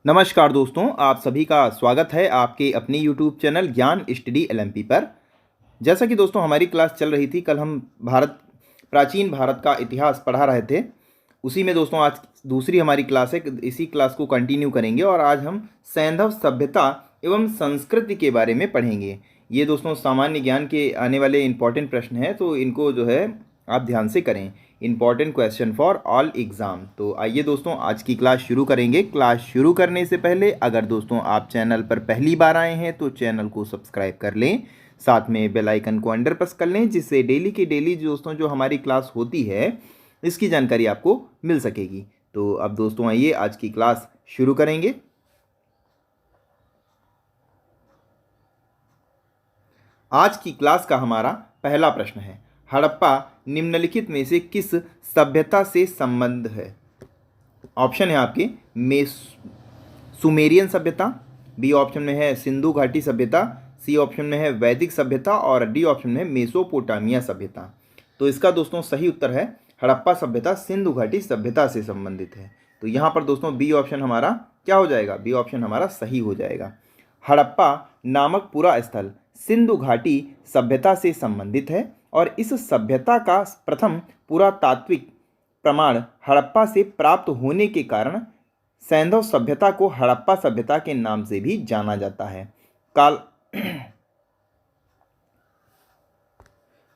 नमस्कार दोस्तों, आप सभी का स्वागत है आपके अपने YouTube चैनल ज्ञान स्टडी LMP पर। जैसा कि दोस्तों हमारी क्लास चल रही थी, कल हम प्राचीन भारत का इतिहास पढ़ा रहे थे। उसी में दोस्तों आज दूसरी हमारी क्लास है, इसी क्लास को कंटिन्यू करेंगे और आज हम सैंधव सभ्यता एवं संस्कृति के बारे में पढ़ेंगे। ये दोस्तों सामान्य ज्ञान के आने वाले इंपॉर्टेंट प्रश्न हैं, तो इनको जो है आप ध्यान से करें। Important question for all exam. तो आइए दोस्तों आज की क्लास शुरू करेंगे। क्लास शुरू करने से पहले अगर दोस्तों आप चैनल पर पहली बार आए हैं तो चैनल को सब्सक्राइब कर लें, साथ में बेल आइकन को अंडर प्रेस कर लें, जिससे डेली की डेली दोस्तों जो हमारी क्लास होती है इसकी जानकारी आपको मिल सकेगी। तो अब दोस्तों आइए आज की क्लास शुरू करेंगे। आज की क्लास का हमारा पहला प्रश्न है, हड़प्पा निम्नलिखित में से किस सभ्यता से संबंध है? ऑप्शन है आपके सुमेरियन सभ्यता, बी ऑप्शन में है सिंधु घाटी सभ्यता, सी ऑप्शन में है वैदिक सभ्यता और डी ऑप्शन में है मेसोपोटामिया सभ्यता। तो इसका दोस्तों सही उत्तर है हड़प्पा सभ्यता सिंधु घाटी सभ्यता से संबंधित है। तो यहाँ पर दोस्तों बी ऑप्शन हमारा क्या हो जाएगा? बी ऑप्शन हमारा सही हो जाएगा। हड़प्पा नामक पूरा स्थल सिंधु घाटी सभ्यता से संबंधित है और इस सभ्यता का प्रथम पुरातात्विक प्रमाण हड़प्पा से प्राप्त होने के कारण सैंधव सभ्यता को हड़प्पा सभ्यता के नाम से भी जाना जाता है।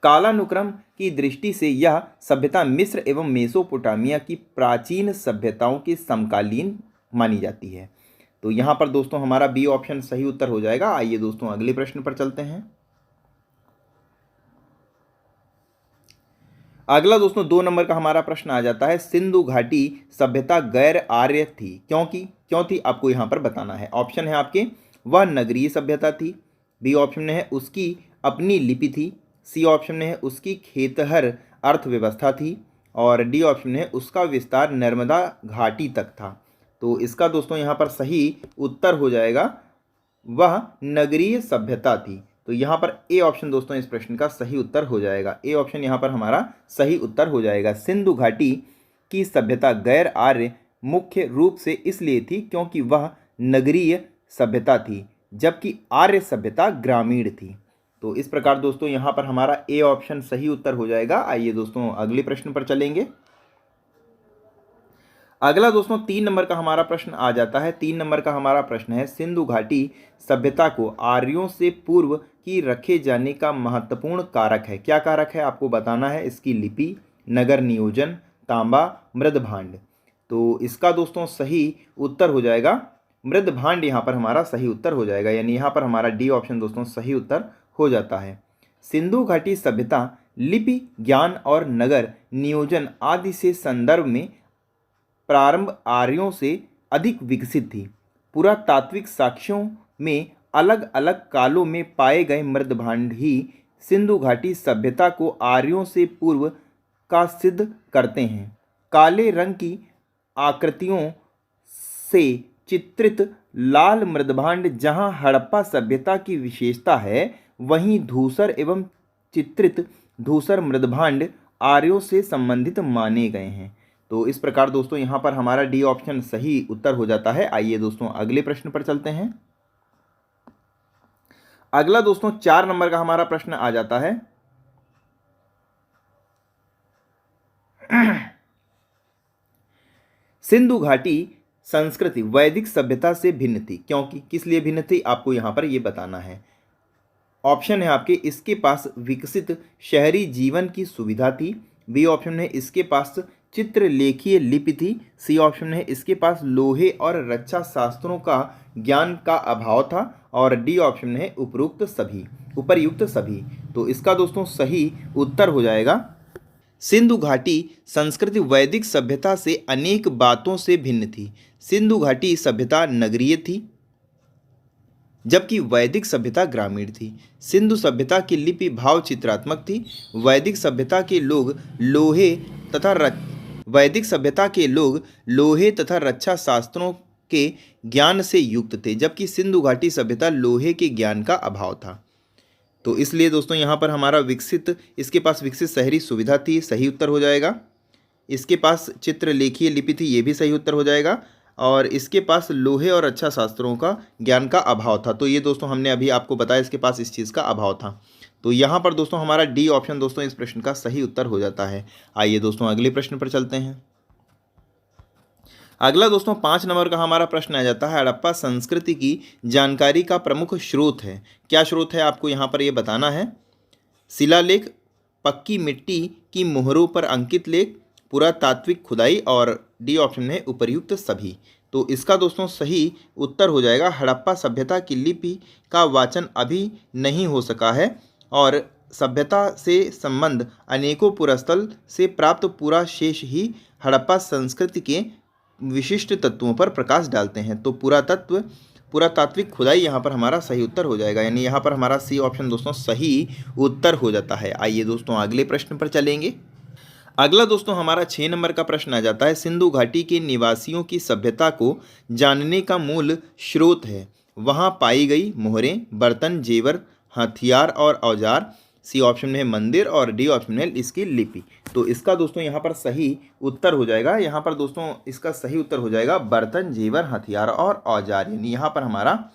कालानुक्रम की दृष्टि से यह सभ्यता मिस्र एवं मेसोपोटामिया की प्राचीन सभ्यताओं के समकालीन मानी जाती है। तो यहाँ पर दोस्तों हमारा बी ऑप्शन सही उत्तर हो जाएगा। आइए दोस्तों अगले प्रश्न पर चलते हैं। अगला दोस्तों 2 नंबर का हमारा प्रश्न आ जाता है, सिंधु घाटी सभ्यता गैर आर्य थी, क्यों थी आपको यहाँ पर बताना है। ऑप्शन है आपके वह नगरीय सभ्यता थी, बी ऑप्शन में है उसकी अपनी लिपि थी, सी ऑप्शन में है उसकी खेतहर अर्थव्यवस्था थी और डी ऑप्शन में है उसका विस्तार नर्मदा घाटी तक था। तो इसका दोस्तों यहाँ पर सही उत्तर हो जाएगा वह नगरीय सभ्यता थी। तो यहाँ पर ए ऑप्शन दोस्तों इस प्रश्न का सही उत्तर हो जाएगा। ए ऑप्शन यहाँ पर हमारा सही उत्तर हो जाएगा। सिंधु घाटी की सभ्यता गैर आर्य मुख्य रूप से इसलिए थी क्योंकि वह नगरीय सभ्यता थी, जबकि आर्य सभ्यता ग्रामीण थी। तो इस प्रकार दोस्तों यहाँ पर हमारा ए ऑप्शन सही उत्तर हो जाएगा। आइए दोस्तों अगले प्रश्न पर चलेंगे। अगला दोस्तों 3 नंबर का हमारा प्रश्न आ जाता है। 3 नंबर का हमारा प्रश्न है, सिंधु घाटी सभ्यता को आर्यों से पूर्व की रखे जाने का महत्वपूर्ण कारक है। क्या कारक है आपको बताना है। इसकी लिपि, नगर नियोजन, तांबा, मृदभांड। तो इसका दोस्तों सही उत्तर हो जाएगा मृदभांड। यहाँ पर हमारा सही उत्तर हो जाएगा, यानी यहाँ पर हमारा डी ऑप्शन दोस्तों सही उत्तर हो जाता है। सिंधु घाटी सभ्यता लिपि, ज्ञान और नगर नियोजन आदि से संदर्भ में प्रारंभ आर्यों से अधिक विकसित थी। पुरातात्विक साक्ष्यों में अलग अलग कालों में पाए गए मृदभांड ही सिंधु घाटी सभ्यता को आर्यों से पूर्व का सिद्ध करते हैं। काले रंग की आकृतियों से चित्रित लाल मृदभांड जहां हड़प्पा सभ्यता की विशेषता है, वहीं धूसर एवं चित्रित धूसर मृदभांड आर्यों से संबंधित माने गए हैं। तो इस प्रकार दोस्तों यहाँ पर हमारा डी ऑप्शन सही उत्तर हो जाता है। आइए दोस्तों अगले प्रश्न पर चलते हैं। अगला दोस्तों 4 नंबर का हमारा प्रश्न आ जाता है, सिंधु घाटी संस्कृति वैदिक सभ्यता से भिन्न थी, क्योंकि किस लिए भिन्न थी आपको यहाँ पर ये बताना है। ऑप्शन है आपके इसके पास विकसित शहरी जीवन की सुविधा थी, बी ऑप्शन है इसके पास चित्रलेखीय लिपि थी, सी ऑप्शन है इसके पास लोहे और रक्षा शास्त्रों का ज्ञान का अभाव था और डी ऑप्शन है उपर्युक्त सभी। तो इसका दोस्तों सही उत्तर हो जाएगा सिंधु घाटी संस्कृति वैदिक सभ्यता से अनेक बातों से भिन्न थी। सिंधु घाटी सभ्यता नगरीय थी, जबकि वैदिक सभ्यता ग्रामीण थी। सिंधु सभ्यता की लिपि भाव चित्रात्मक थी। वैदिक सभ्यता के लोग लोहे तथा रक्षा शास्त्रों के ज्ञान से युक्त थे, जबकि सिंधु घाटी सभ्यता लोहे के ज्ञान का अभाव था। तो इसलिए दोस्तों यहाँ पर हमारा इसके पास विकसित शहरी सुविधा थी, सही उत्तर हो जाएगा। इसके पास चित्रलेखीय लिपि थी, ये भी सही उत्तर हो जाएगा। और इसके पास लोहे और अच्छा शास्त्रों का ज्ञान का अभाव था। तो ये दोस्तों हमने अभी आपको बताया, इसके पास इस चीज़ का अभाव था। तो यहाँ पर दोस्तों हमारा डी ऑप्शन दोस्तों इस प्रश्न का सही उत्तर हो जाता है। आइए दोस्तों अगले प्रश्न पर चलते हैं। अगला दोस्तों 5 नंबर का हमारा प्रश्न आ जाता है, हड़प्पा संस्कृति की जानकारी का प्रमुख स्रोत है। क्या स्रोत है आपको यहाँ पर ये बताना है। शिलालेख, पक्की मिट्टी की मोहरों पर अंकित लेख, पुरातात्विक खुदाई, और डी ऑप्शन है उपर्युक्त सभी। तो इसका दोस्तों सही उत्तर हो जाएगा, हड़प्पा सभ्यता की लिपि का वाचन अभी नहीं हो सका है और सभ्यता से संबंध अनेकों पुरास्थल से प्राप्त पूरा शेष ही हड़प्पा संस्कृति के विशिष्ट तत्वों पर प्रकाश डालते हैं। तो पुरातात्विक खुदाई यहाँ पर हमारा सही उत्तर हो जाएगा, यानी यहाँ पर हमारा सी ऑप्शन दोस्तों सही उत्तर हो जाता है। आइए दोस्तों अगले प्रश्न पर चलेंगे। अगला दोस्तों हमारा 6 नंबर का प्रश्न आ जाता है, सिंधु घाटी के निवासियों की सभ्यता को जानने का मूल स्रोत है। वहाँ पाई गई मोहरें, बर्तन, जेवर, हथियार और औजार। सी ऑप्शन में है मंदिर और डी ऑप्शन में इसकी लिपि। तो इसका दोस्तों यहाँ पर सही उत्तर हो जाएगा, यहाँ पर दोस्तों इसका सही उत्तर हो जाएगा बर्तन, जेवर, हथियार और औजार, यानी यहाँ पर हमारा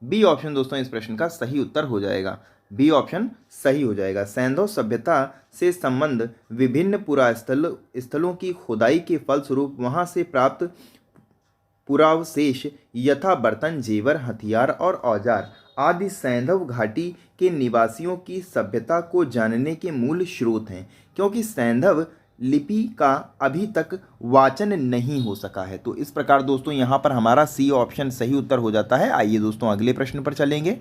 बी ऑप्शन दोस्तों इस प्रश्न का सही उत्तर हो जाएगा। बी ऑप्शन सही हो जाएगा। सैंधव सभ्यता से संबंध विभिन्न पुरास्थलों की खुदाई के फलस्वरूप वहाँ से प्राप्त पुरावशेष यथा बर्तन, जेवर, हथियार और औजार आदि सैंधव घाटी के निवासियों की सभ्यता को जानने के मूल स्रोत हैं, क्योंकि सैंधव लिपि का अभी तक वाचन नहीं हो सका है। तो इस प्रकार दोस्तों यहाँ पर हमारा सी ऑप्शन सही उत्तर हो जाता है। आइए दोस्तों अगले प्रश्न पर चलेंगे।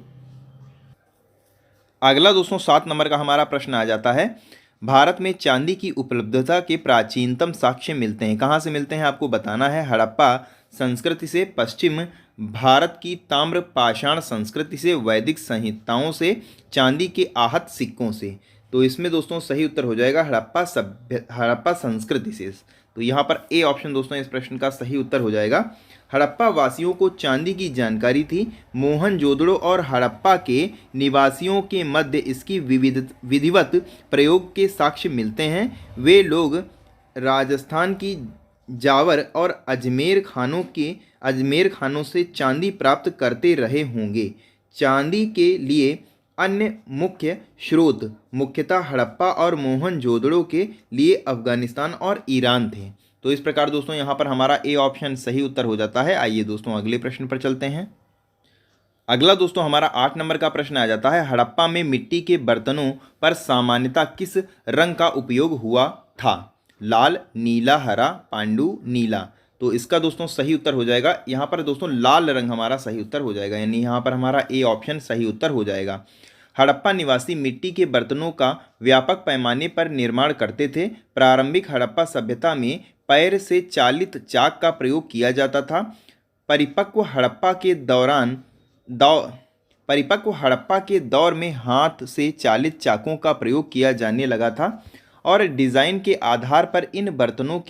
अगला दोस्तों 7 नंबर का हमारा प्रश्न आ जाता है, भारत में चांदी की उपलब्धता के प्राचीनतम साक्ष्य मिलते हैं। कहाँ से मिलते हैं आपको बताना है। हड़प्पा संस्कृति से, पश्चिम भारत की ताम्र पाषाण संस्कृति से, वैदिक संहिताओं से, चांदी के आहत सिक्कों से। तो इसमें दोस्तों सही उत्तर हो जाएगा हड़प्पा संस्कृति से। तो यहाँ पर ए ऑप्शन दोस्तों इस प्रश्न का सही उत्तर हो जाएगा। हड़प्पा वासियों को चांदी की जानकारी थी। मोहनजोदड़ो और हड़प्पा के निवासियों के मध्य इसकी विधिवत प्रयोग के साक्ष्य मिलते हैं। वे लोग राजस्थान की जावर और अजमेर खानों से चांदी प्राप्त करते रहे होंगे। चांदी के लिए अन्य मुख्य स्रोत मुख्यतः हड़प्पा और मोहनजोदड़ो के लिए अफगानिस्तान और ईरान थे। तो इस प्रकार दोस्तों यहाँ पर हमारा ए ऑप्शन सही उत्तर हो जाता है। आइए दोस्तों अगले प्रश्न पर चलते हैं। अगला दोस्तों हमारा 8 नंबर का प्रश्न आ जाता है, हड़प्पा में मिट्टी के बर्तनों पर सामान्यतः किस रंग का उपयोग हुआ था। लाल, नीला, हरा, पांडु, नीला। तो इसका दोस्तों सही उत्तर हो जाएगा, यहाँ पर दोस्तों लाल रंग हमारा सही उत्तर हो जाएगा, यानी यहाँ पर हमारा ए ऑप्शन सही उत्तर हो जाएगा। हड़प्पा निवासी मिट्टी के बर्तनों का व्यापक पैमाने पर निर्माण करते थे। प्रारंभिक हड़प्पा सभ्यता में पैर से चालित चाक का प्रयोग किया जाता था। परिपक्व हड़प्पा के दौर में हाथ से चालित चाकों का प्रयोग किया जाने लगा था और डिज़ाइन के आधार पर इन बर्तनों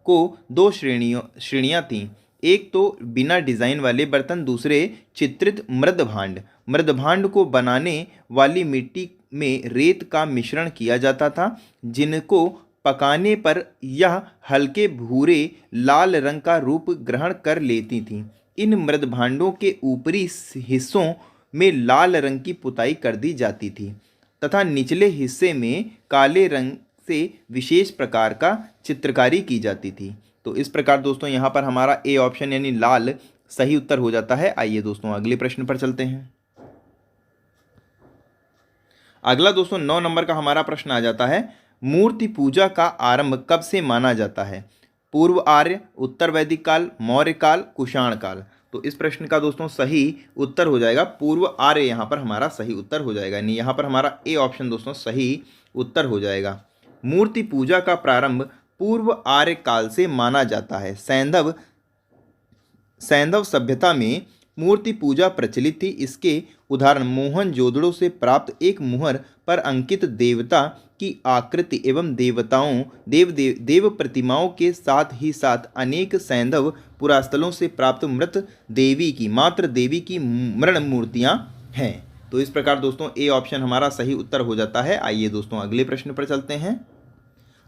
को 2 श्रेणियाँ थीं। एक तो बिना डिज़ाइन वाले बर्तन, दूसरे चित्रित मृदभांड। मृदभांड को बनाने वाली मिट्टी में रेत का मिश्रण किया जाता था, जिनको पकाने पर यह हल्के भूरे लाल रंग का रूप ग्रहण कर लेती थीं। इन मृदभांडों के ऊपरी हिस्सों में लाल रंग की पुताई कर दी जाती थी तथा निचले हिस्से में काले रंग से विशेष प्रकार का चित्रकारी की जाती थी। तो इस प्रकार दोस्तों यहाँ पर हमारा ए ऑप्शन यानी लाल सही उत्तर हो जाता है। आइए दोस्तों अगले प्रश्न पर चलते हैं। अगला दोस्तों 9 नंबर का हमारा प्रश्न आ जाता है, मूर्ति पूजा का आरंभ कब से माना जाता है। पूर्व आर्य, उत्तर वैदिक काल, मौर्य काल, कुषाण काल। तो इस प्रश्न का दोस्तों सही उत्तर हो जाएगा पूर्व आर्य, यहाँ पर हमारा सही उत्तर हो जाएगा, यानी यहाँ पर हमारा ए ऑप्शन दोस्तों सही उत्तर हो जाएगा। मूर्ति पूजा का प्रारंभ पूर्व आर्य काल से माना जाता है। सैंधव सभ्यता में मूर्ति पूजा प्रचलित थी। इसके उदाहरण मोहनजोदड़ो से प्राप्त एक मुहर पर अंकित देवता की आकृति एवं देव प्रतिमाओं के साथ ही साथ अनेक सैंधव पुरास्थलों से प्राप्त मात्र देवी की मृण मूर्तियां हैं। तो इस प्रकार दोस्तों ए ऑप्शन हमारा सही उत्तर हो जाता है। आइए दोस्तों अगले प्रश्न पर चलते हैं।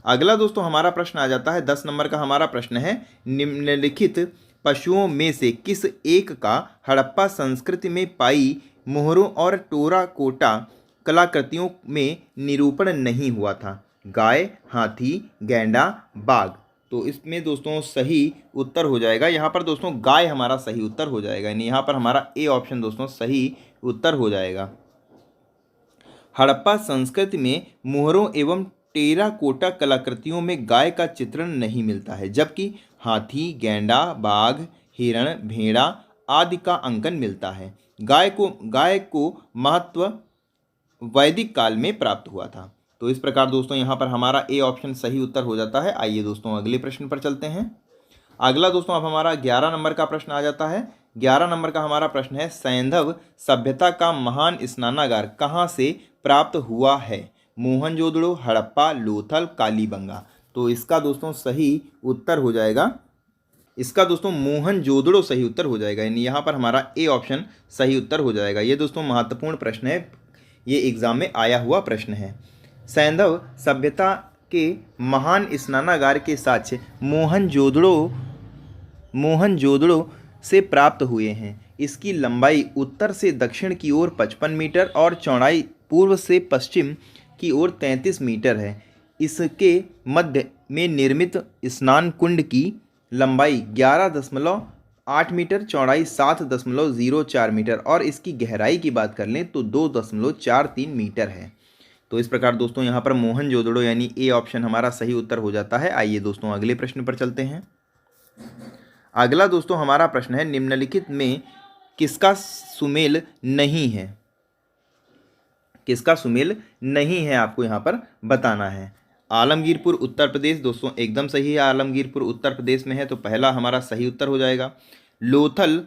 अगला दोस्तों हमारा प्रश्न आ जाता है 10 नंबर का हमारा प्रश्न है, निम्नलिखित पशुओं में से किस एक का हड़प्पा संस्कृति में पाई मोहरों और टेराकोटा कलाकृतियों में निरूपण नहीं हुआ था? गाय, हाथी, गैंडा, बाघ। तो इसमें दोस्तों सही उत्तर हो जाएगा यहाँ पर दोस्तों गाय हमारा सही उत्तर हो जाएगा, यानी यहाँ पर हमारा ए ऑप्शन दोस्तों सही उत्तर हो जाएगा। हड़प्पा संस्कृति में मोहरों एवं टेराकोटा कलाकृतियों में गाय का चित्रण नहीं मिलता है, जबकि हाथी, गैंडा, बाघ, हिरण, भेड़ा आदि का अंकन मिलता है। गाय को महत्व वैदिक काल में प्राप्त हुआ था। तो इस प्रकार दोस्तों यहाँ पर हमारा ए ऑप्शन सही उत्तर हो जाता है। आइए दोस्तों अगले प्रश्न पर चलते हैं। अगला दोस्तों अब हमारा 11 नंबर का प्रश्न आ जाता है। 11 नंबर का हमारा प्रश्न है, सैंधव सभ्यता का महान स्नानागार कहाँ से प्राप्त हुआ है? मोहनजोदड़ो, हड़प्पा, लोथल, कालीबंगा। तो इसका दोस्तों सही उत्तर हो जाएगा, इसका दोस्तों मोहनजोदड़ो सही उत्तर हो जाएगा, यानी यहाँ पर हमारा ए ऑप्शन सही उत्तर हो जाएगा। ये दोस्तों महत्वपूर्ण प्रश्न है, ये एग्जाम में आया हुआ प्रश्न है। सैंधव सभ्यता के महान स्नानागार के साक्ष्य मोहनजोदड़ो से प्राप्त हुए हैं। इसकी लंबाई उत्तर से दक्षिण की ओर 55 मीटर और चौड़ाई पूर्व से पश्चिम की ओर 33 मीटर है। इसके मध्य में निर्मित स्नान कुंड की लंबाई 11.8 मीटर, चौड़ाई 7.04 मीटर और इसकी गहराई की बात कर लें तो 2.43 मीटर है। तो इस प्रकार दोस्तों यहाँ पर मोहनजोदड़ो यानी ए ऑप्शन हमारा सही उत्तर हो जाता है। आइए दोस्तों अगले प्रश्न पर चलते हैं। अगला दोस्तों हमारा प्रश्न है, निम्नलिखित में किसका सुमेल नहीं है? किसका सुमेल नहीं है आपको यहाँ पर बताना है। आलमगीरपुर उत्तर प्रदेश, दोस्तों एकदम सही है, आलमगीरपुर उत्तर प्रदेश में है, तो पहला हमारा सही उत्तर हो जाएगा। लोथल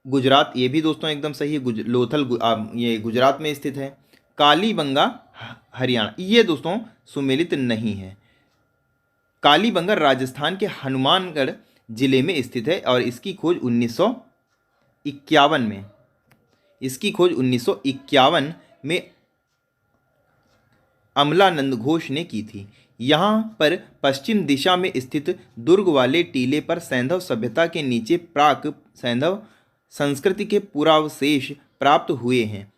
गुजरात, ये भी दोस्तों एकदम सही है, लोथल ये गुजरात में स्थित है। कालीबंगा हरियाणा, ये दोस्तों सुमेलित नहीं है। कालीबंगा राजस्थान के हनुमानगढ़ जिले में स्थित है और इसकी खोज 1951 में अमलानंद घोष ने की थी। यहाँ पर पश्चिम दिशा में स्थित दुर्ग वाले टीले पर सैंधव सभ्यता के नीचे प्राक सैंधव संस्कृति के पुरावशेष प्राप्त हुए हैं।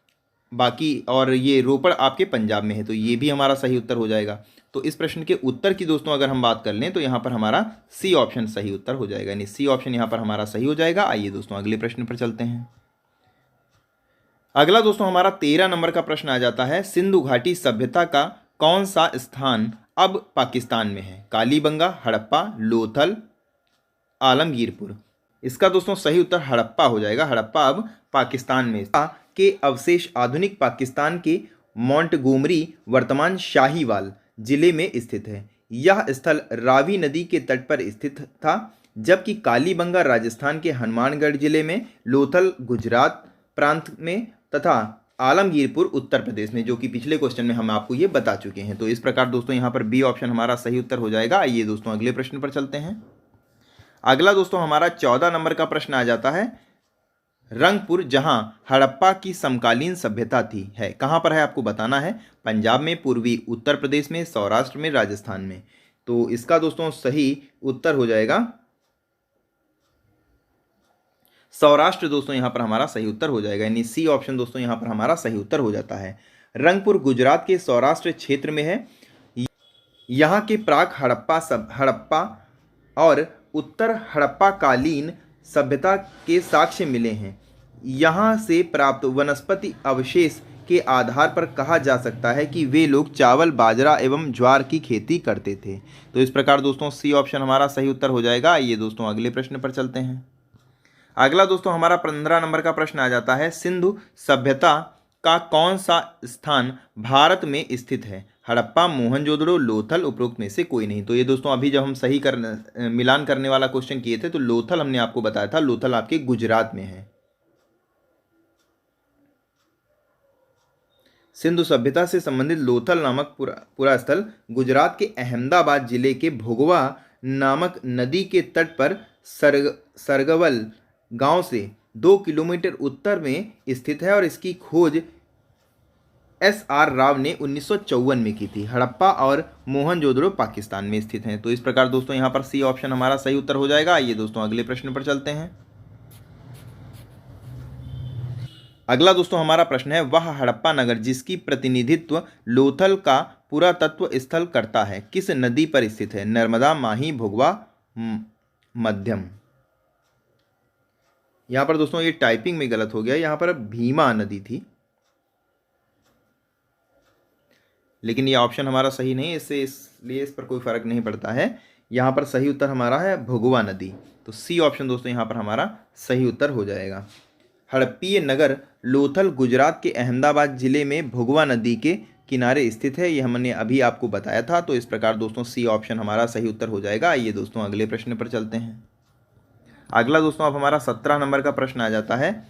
बाकी और ये रोपड़ आपके पंजाब में है, तो ये भी हमारा सही उत्तर हो जाएगा। तो इस प्रश्न के उत्तर की दोस्तों अगर हम बात कर लें तो यहाँ पर हमारा सी ऑप्शन सही उत्तर हो जाएगा, यानी सी ऑप्शन यहाँ पर हमारा सही हो जाएगा। आइए दोस्तों अगले प्रश्न पर चलते हैं। अगला दोस्तों हमारा 13 नंबर का प्रश्न आ जाता है, सिंधु घाटी सभ्यता का कौन सा स्थान अब पाकिस्तान में है? कालीबंगा, हड़प्पा, लोथल, आलमगीरपुर। इसका दोस्तों सही उत्तर हड़प्पा हो जाएगा। हड़प्पा अब पाकिस्तान में के अवशेष आधुनिक पाकिस्तान के मोंटगोमरी वर्तमान शाहीवाल जिले में स्थित है। यह स्थल रावी नदी के तट पर स्थित था, जबकि कालीबंगा राजस्थान के हनुमानगढ़ जिले में, लोथल गुजरात प्रांत में तथा आलमगीरपुर उत्तर प्रदेश में, जो कि पिछले क्वेश्चन में हम आपको ये बता चुके हैं। तो इस प्रकार दोस्तों यहाँ पर बी ऑप्शन हमारा सही उत्तर हो जाएगा। आइए दोस्तों अगले प्रश्न पर चलते हैं। अगला दोस्तों हमारा 14 नंबर का प्रश्न आ जाता है, रंगपुर जहां हड़प्पा की समकालीन सभ्यता थी है कहां पर है आपको बताना है? पंजाब में, पूर्वी उत्तर प्रदेश में, सौराष्ट्र में, राजस्थान में। तो इसका दोस्तों सही उत्तर हो जाएगा सौराष्ट्र। दोस्तों यहाँ पर हमारा सही उत्तर हो जाएगा, यानी सी ऑप्शन दोस्तों यहाँ पर हमारा सही उत्तर हो जाता है। रंगपुर गुजरात के सौराष्ट्र क्षेत्र में है। यहाँ के प्राक हड़प्पा और उत्तर हड़प्पा कालीन सभ्यता के साक्ष्य मिले हैं। यहाँ से प्राप्त वनस्पति अवशेष के आधार पर कहा जा सकता है कि वे लोग चावल, बाजरा एवं ज्वार की खेती करते थे। तो इस प्रकार दोस्तों सी ऑप्शन हमारा सही उत्तर हो जाएगा। आइए दोस्तों अगले प्रश्न पर चलते हैं। अगला दोस्तों हमारा 15 नंबर का प्रश्न आ जाता है, सिंधु सभ्यता का कौन सा स्थान भारत में स्थित है? हड़प्पा, मोहनजोदड़ो, लोथल, उपरोक्त में से कोई नहीं। तो ये दोस्तों अभी जब हम सही मिलान करने वाला क्वेश्चन किए थे तो लोथल हमने आपको बताया था, लोथल आपके गुजरात में है। सिंधु सभ्यता से संबंधित लोथल नामक पूरा स्थल गुजरात के अहमदाबाद जिले के भोगवा नामक नदी के तट पर सरगवल गांव से 2 किलोमीटर उत्तर में स्थित है और इसकी खोज SR राव ने 1954 में की थी। हड़प्पा और मोहनजोदड़ो पाकिस्तान में स्थित हैं। तो इस प्रकार दोस्तों यहाँ पर सी ऑप्शन हमारा सही उत्तर हो जाएगा। आइए दोस्तों अगले प्रश्न पर चलते हैं। अगला दोस्तों हमारा प्रश्न है, वह हड़प्पा नगर जिसकी प्रतिनिधित्व लोथल का पुरातत्व स्थल करता है किस नदी पर स्थित है? नर्मदा, माही, भुगवा, मध्यम। यहाँ पर दोस्तों ये टाइपिंग में गलत हो गया, यहाँ पर भीमा नदी थी, लेकिन ये ऑप्शन हमारा सही नहीं है, इसलिए इस पर कोई फर्क नहीं पड़ता है। यहाँ पर सही उत्तर हमारा है भुगवा नदी। तो सी ऑप्शन दोस्तों यहाँ पर हमारा सही उत्तर हो जाएगा। हड़प्पीय नगर लोथल गुजरात के अहमदाबाद जिले में भुगवा नदी के किनारे स्थित है। ये हमने अभी आपको बताया था। तो इस प्रकार दोस्तों सी ऑप्शन हमारा सही उत्तर हो जाएगा। आइए दोस्तों अगले प्रश्न पर चलते हैं। अगला दोस्तों अब हमारा 17 नंबर का प्रश्न आ जाता है,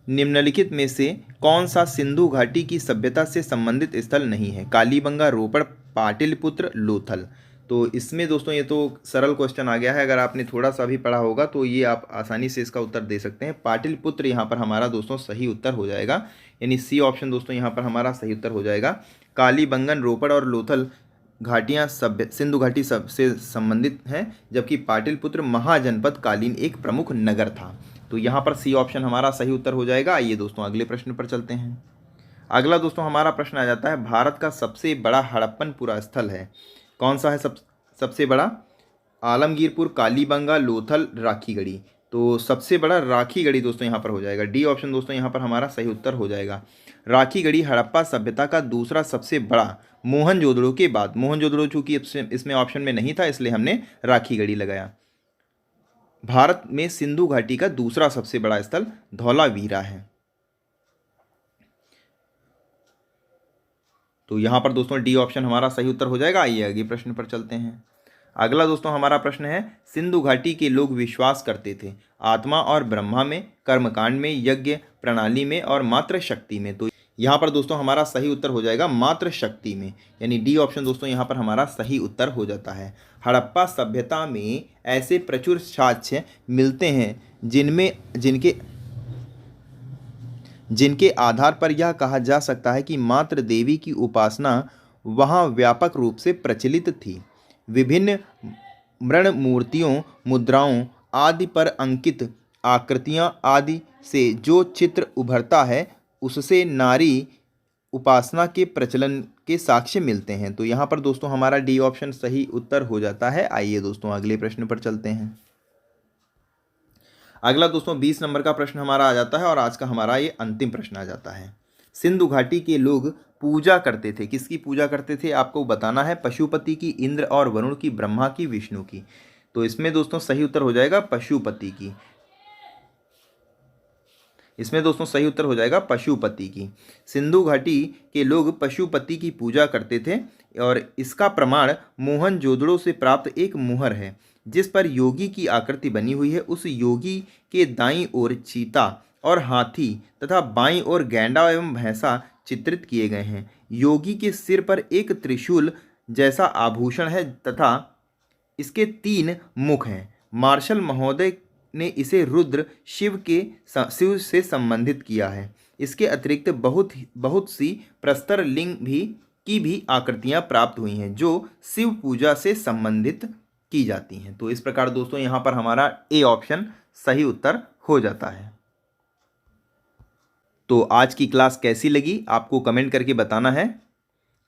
निम्नलिखित में से कौन सा सिंधु घाटी की सभ्यता से संबंधित स्थल नहीं है? कालीबंगा, रोपड़, पाटलिपुत्र, लोथल। तो इसमें दोस्तों ये तो सरल क्वेश्चन आ गया है, अगर आपने थोड़ा सा भी पढ़ा होगा तो ये आप आसानी से इसका उत्तर दे सकते हैं। पाटलिपुत्र यहाँ पर हमारा दोस्तों सही उत्तर हो जाएगा, यानी सी ऑप्शन दोस्तों यहाँ पर हमारा सही उत्तर हो जाएगा। कालीबंगन, रोपड़ और लोथल घाटियाँ सिंधु घाटी से संबंधित हैं, जबकि पाटलिपुत्र महाजनपद कालीन एक प्रमुख नगर था। तो यहाँ पर सी ऑप्शन हमारा सही उत्तर हो जाएगा। आइए दोस्तों अगले प्रश्न पर चलते हैं। अगला दोस्तों हमारा प्रश्न आ जाता है, भारत का सबसे बड़ा हड़प्पन स्थल है, कौन सा है? सबसे बड़ा आलमगीरपुर, कालीबंगा, लोथल, राखीगढ़ी। तो सबसे बड़ा राखीगढ़ी दोस्तों यहाँ पर हो जाएगा। डी ऑप्शन दोस्तों यहाँ पर हमारा सही उत्तर हो जाएगा। राखीगढ़ी हड़प्पा सभ्यता का दूसरा सबसे बड़ा, मोहनजोदड़ो के बाद। मोहनजोदड़ो चूंकि इसमें ऑप्शन में नहीं था, इसलिए हमने राखीगढ़ी लगाया। भारत में सिंधु घाटी का दूसरा सबसे बड़ा स्थल धौलावीरा है। तो यहाँ पर दोस्तों डी ऑप्शन हमारा सही उत्तर हो जाएगा। आइए आगे प्रश्न पर चलते हैं। अगला दोस्तों हमारा प्रश्न है, सिंधु घाटी के लोग विश्वास करते थे आत्मा और ब्रह्मा में, कर्मकांड में, यज्ञ प्रणाली में और मात्र शक्ति में। तो यहाँ पर दोस्तों हमारा सही उत्तर हो जाएगा मात्र शक्ति में, यानी डी ऑप्शन दोस्तों यहाँ पर हमारा सही उत्तर हो जाता है। हड़प्पा सभ्यता में ऐसे प्रचुर साक्ष्य मिलते हैं जिनके आधार पर यह कहा जा सकता है कि मात्र देवी की उपासना वहाँ व्यापक रूप से प्रचलित थी। विभिन्न मृण मूर्तियों, मुद्राओं आदि पर अंकित आकृतियाँ आदि से जो चित्र उभरता है उससे नारी उपासना के प्रचलन के साक्ष्य मिलते हैं। तो यहाँ पर दोस्तों हमारा डी ऑप्शन सही उत्तर हो जाता है। आइए दोस्तों अगले प्रश्न पर चलते हैं। अगला दोस्तों 20 नंबर का प्रश्न हमारा आ जाता है और आज का हमारा ये अंतिम प्रश्न आ जाता है। सिंधु घाटी के लोग पूजा करते थे, किसकी पूजा करते थे आपको बताना है? पशुपति की, इंद्र और वरुण की, ब्रह्मा की, विष्णु की। तो इसमें दोस्तों सही उत्तर हो जाएगा पशुपति की। इसमें दोस्तों सही उत्तर हो जाएगा पशुपति की। सिंधु घाटी के लोग पशुपति की पूजा करते थे और इसका प्रमाण मोहनजोदड़ो से प्राप्त एक मुहर है जिस पर योगी की आकृति बनी हुई है। उस योगी के दाईं ओर चीता और हाथी तथा बाईं ओर गैंडा एवं भैंसा चित्रित किए गए हैं। योगी के सिर पर एक त्रिशूल जैसा आभूषण है तथा इसके 3 मुख हैं। मार्शल महोदय ने इसे रुद्र शिव से संबंधित किया है। इसके अतिरिक्त बहुत सी प्रस्तर लिंग की भी आकृतियां प्राप्त हुई हैं जो शिव पूजा से संबंधित की जाती हैं। तो इस प्रकार दोस्तों यहाँ पर हमारा ए ऑप्शन सही उत्तर हो जाता है। तो आज की क्लास कैसी लगी आपको कमेंट करके बताना है,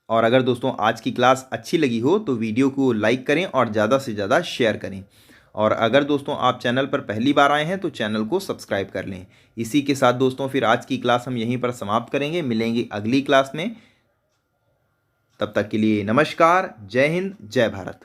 और अगर दोस्तों आज की क्लास अच्छी लगी हो तो वीडियो को लाइक करें और ज़्यादा से ज़्यादा शेयर करें। और अगर दोस्तों आप चैनल पर पहली बार आए हैं तो चैनल को सब्सक्राइब कर लें। इसी के साथ दोस्तों फिर आज की क्लास हम यहीं पर समाप्त करेंगे, मिलेंगे अगली क्लास में। तब तक के लिए नमस्कार, जय हिंद, जय भारत।